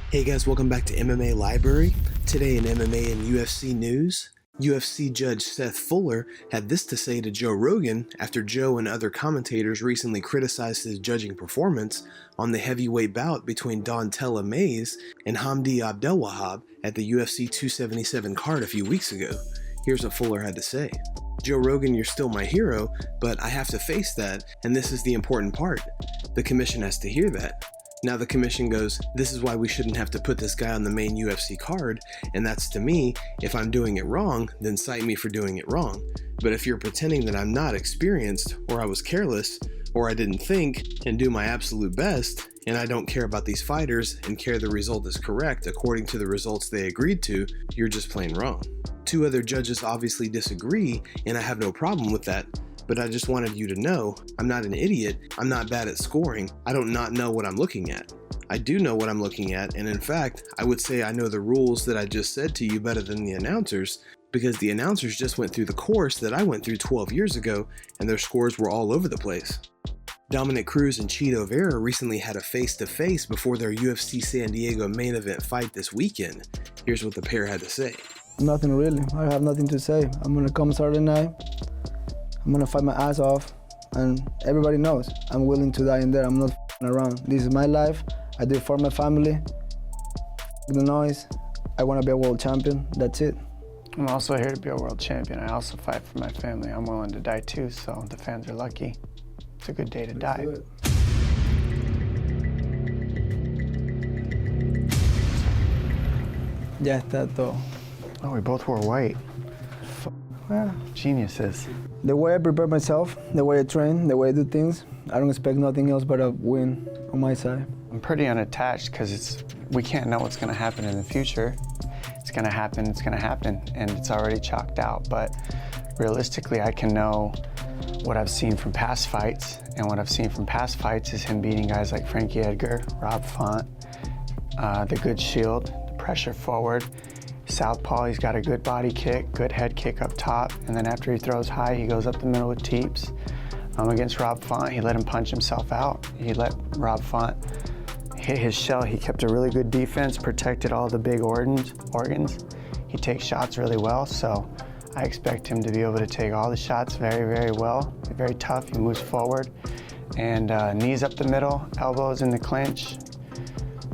Hey guys, welcome back to MMA Library. Today in MMA and UFC news, UFC Judge Seth Fuller had this to say to Joe Rogan after Joe and other commentators recently criticized his judging performance on the heavyweight bout between Dontella Mays and Hamdi Abdelwahab at the UFC 277 card a few weeks ago. Here's what Fuller had to say. Joe Rogan, you're still my hero, but I have to face that, and this is the important part. The commission has to hear that. Now the commission goes, this is why we shouldn't have to put this guy on the main UFC card, and that's to me, if I'm doing it wrong, then cite me for doing it wrong. But if you're pretending that I'm not experienced, or I was careless, or I didn't think, and do my absolute best, and I don't care about these fighters, and care the result is correct according to the results they agreed to, you're just plain wrong. Two other judges obviously disagree, and I have no problem with that. But I just wanted you to know, I'm not an idiot, I'm not bad at scoring, I don't not know what I'm looking at. I do know what I'm looking at, and in fact, I would say I know the rules that I just said to you better than the announcers, because the announcers just went through the course that I went through 12 years ago, and their scores were all over the place. Dominick Cruz and Chito Vera recently had a face-to-face before their UFC San Diego main event fight this weekend. Here's what the pair had to say. Nothing really, I have nothing to say. I'm gonna come Saturday night. I'm gonna fight my ass off, and everybody knows I'm willing to die in there. I'm not around. This is my life. I do it for my family. The noise. I wanna be a world champion. That's it. I'm also here to be a world champion. I also fight for my family. I'm willing to die too, so the fans are lucky. It's a good day to die. Ya está todo. Oh, we both wore white. Well, geniuses. The way I prepare myself, the way I train, the way I do things, I don't expect nothing else but a win on my side. I'm pretty unattached because we can't know what's going to happen in the future. It's going to happen, and it's already chalked out. But realistically, I can know what I've seen from past fights, and what I've seen from past fights is him beating guys like Frankie Edgar, Rob Font, the good shield, the pressure forward. Southpaw, he's got a good body kick, good head kick up top, and then after he throws high, he goes up the middle with teeps. Against Rob Font, he let him punch himself out. He let Rob Font hit his shell. He kept a really good defense, protected all the big organs. He takes shots really well, so I expect him to be able to take all the shots very, very well. Very tough, he moves forward. And knees up the middle, elbows in the clinch.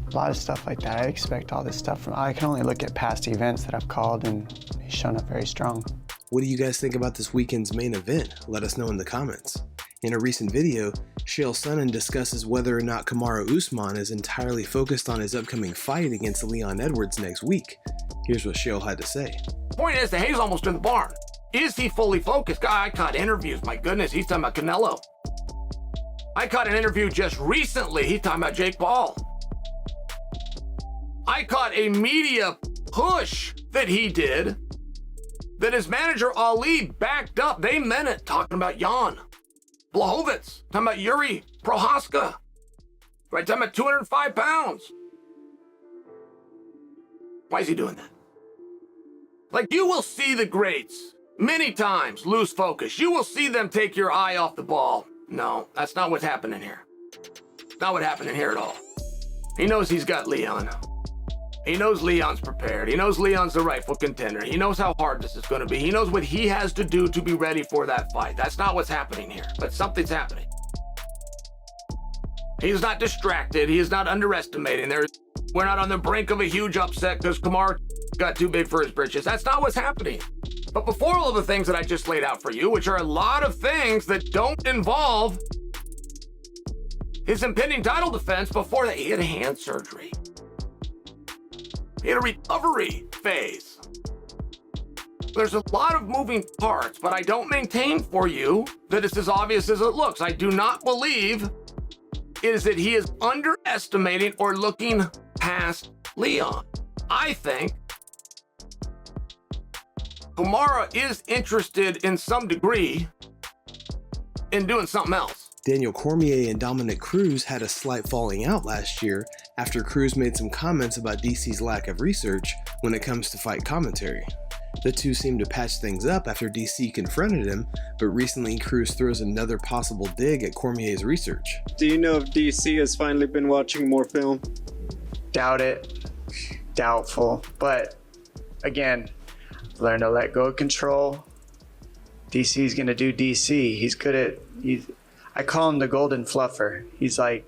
A lot of stuff like that. I expect all this stuff from, I can only look at past events that I've called, and he's shown up very strong. What do you guys think about this weekend's main event? Let us know in the comments. In a recent video, Chael Sonnen discusses whether or not Kamaru Usman is entirely focused on his upcoming fight against Leon Edwards next week. Here's what Chael had to say. Point is, the hay's almost in the barn. Is he fully focused? God, I caught interviews. My goodness, he's talking about Canelo. I caught an interview just recently. He's talking about Jake Paul. I caught a media push that he did that his manager Ali backed up. They meant it, talking about Jan Blachowicz, talking about Jiri Prochazka, right? Talking about 205 pounds. Why is he doing that? Like, you will see the greats many times lose focus. You will see them take your eye off the ball. No, that's not what's happening here. Not what happening here at all. He knows he's got Leon. He knows Leon's prepared. He knows Leon's the rightful contender. He knows how hard this is going to be. He knows what he has to do to be ready for that fight. That's not what's happening here, but something's happening. He's not distracted. He is not underestimating. We're not on the brink of a huge upset because Kamaru got too big for his britches. That's not what's happening. But before all of the things that I just laid out for you, which are a lot of things that don't involve his impending title defense, before that, he had hand surgery. He had a recovery phase. There's a lot of moving parts, but I don't maintain for you that it's as obvious as it looks. I do not believe it is that he is underestimating or looking past Leon. I think Kamaru is interested in some degree in doing something else. Daniel Cormier and Dominick Cruz had a slight falling out last year after Cruz made some comments about DC's lack of research when it comes to fight commentary. The two seemed to patch things up after DC confronted him, but recently Cruz throws another possible dig at Cormier's research. Do you know if DC has finally been watching more film? Doubt it. doubtful. But again, learn to let go of control. DC's gonna do DC. He's good at, I call him the golden fluffer. He's like,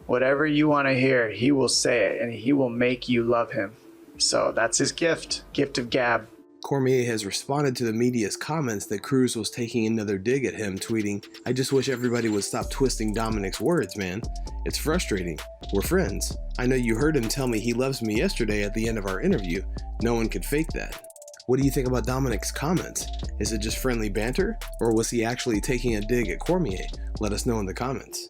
whatever you want to hear, he will say it, and he will make you love him. So that's his gift of gab. Cormier has responded to the media's comments that Cruz was taking another dig at him, tweeting, "I just wish everybody would stop twisting Dominick's words, man. It's frustrating. We're friends. I know you heard him tell me he loves me yesterday at the end of our interview. No one could fake that." What do you think about Dominick's comments? Is it just friendly banter, or was he actually taking a dig at Cormier? Let us know in the comments.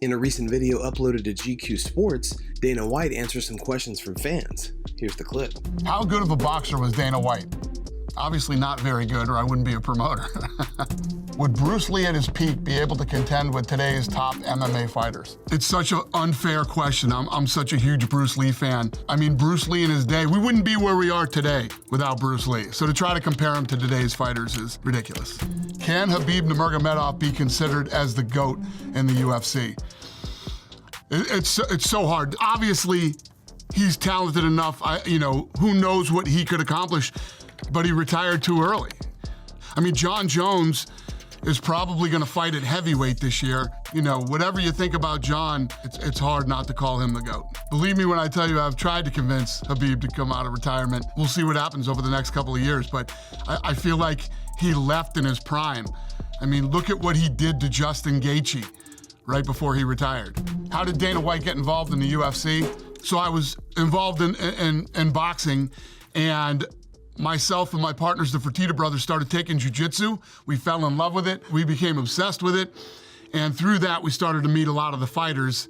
In a recent video uploaded to GQ Sports, Dana White answers some questions from fans. Here's the clip. How good of a boxer was Dana White? Obviously not very good, or I wouldn't be a promoter. Would Bruce Lee at his peak be able to contend with today's top MMA fighters? It's such an unfair question. I'm such a huge Bruce Lee fan. I mean, Bruce Lee in his day, we wouldn't be where we are today without Bruce Lee. So to try to compare him to today's fighters is ridiculous. Can Khabib Nurmagomedov be considered as the GOAT in the UFC? It's so hard. Obviously, he's talented enough. Who knows what he could accomplish, but he retired too early. I mean, John Jones is probably going to fight at heavyweight this year. Whatever you think about John, it's hard not to call him the GOAT. Believe me when I tell you I've tried to convince Khabib to come out of retirement. We'll see what happens over the next couple of years, but I feel like he left in his prime. I mean, look at what he did to Justin Gaethje right before he retired. How did Dana White get involved in the UFC? So I was involved in boxing, and myself and my partners, the Fertitta brothers, started taking jiu-jitsu. We fell in love with it. We became obsessed with it. And through that, we started to meet a lot of the fighters.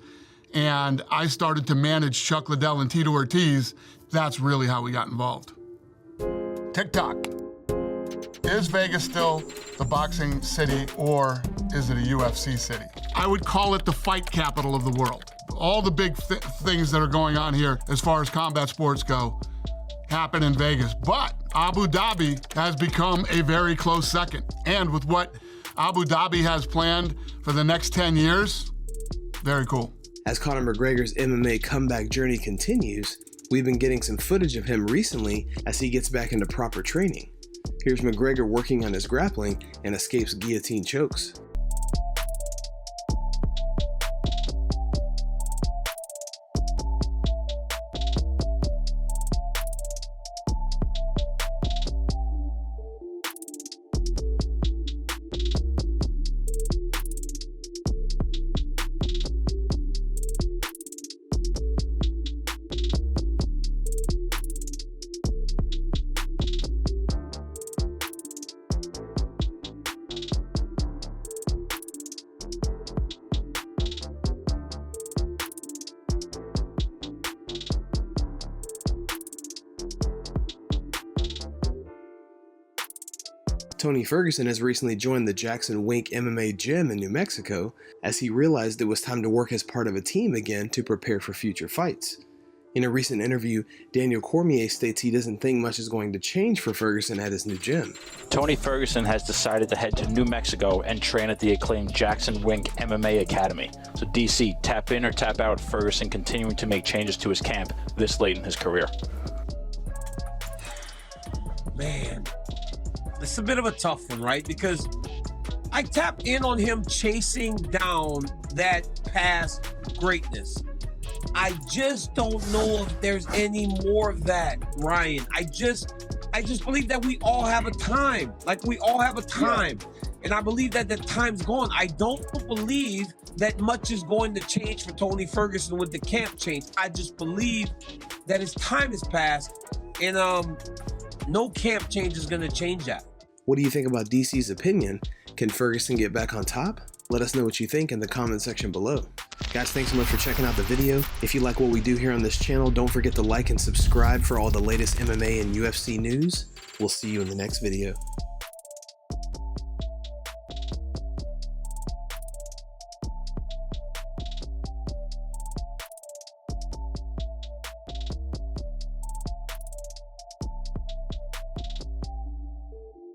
And I started to manage Chuck Liddell and Tito Ortiz. That's really how we got involved. TikTok. Is Vegas still the boxing city, or is it a UFC city? I would call it the fight capital of the world. All the big things that are going on here as far as combat sports go happen in Vegas, but Abu Dhabi has become a very close second. And with what Abu Dhabi has planned for the next 10 years, very cool. As Conor McGregor's MMA comeback journey continues, we've been getting some footage of him recently as he gets back into proper training. Here's McGregor working on his grappling and escapes guillotine chokes. Tony Ferguson has recently joined the Jackson Wink MMA gym in New Mexico as he realized it was time to work as part of a team again to prepare for future fights. In a recent interview, Daniel Cormier states he doesn't think much is going to change for Ferguson at his new gym. Tony Ferguson has decided to head to New Mexico and train at the acclaimed Jackson Wink MMA Academy. So DC, tap in or tap out Ferguson continuing to make changes to his camp this late in his career. Man, it's a bit of a tough one, right? Because I tapped in on him chasing down that past greatness. I just don't know if there's any more of that, Ryan. I just believe that we all have a time. Like, we all have a time. And I believe that the time's gone. I don't believe that much is going to change for Tony Ferguson with the camp change. I just believe that his time has passed, and no camp change is going to change that. What do you think about DC's opinion? Can Ferguson get back on top? Let us know what you think in the comment section below. Guys, thanks so much for checking out the video. If you like what we do here on this channel, don't forget to like and subscribe for all the latest MMA and UFC news. We'll see you in the next video.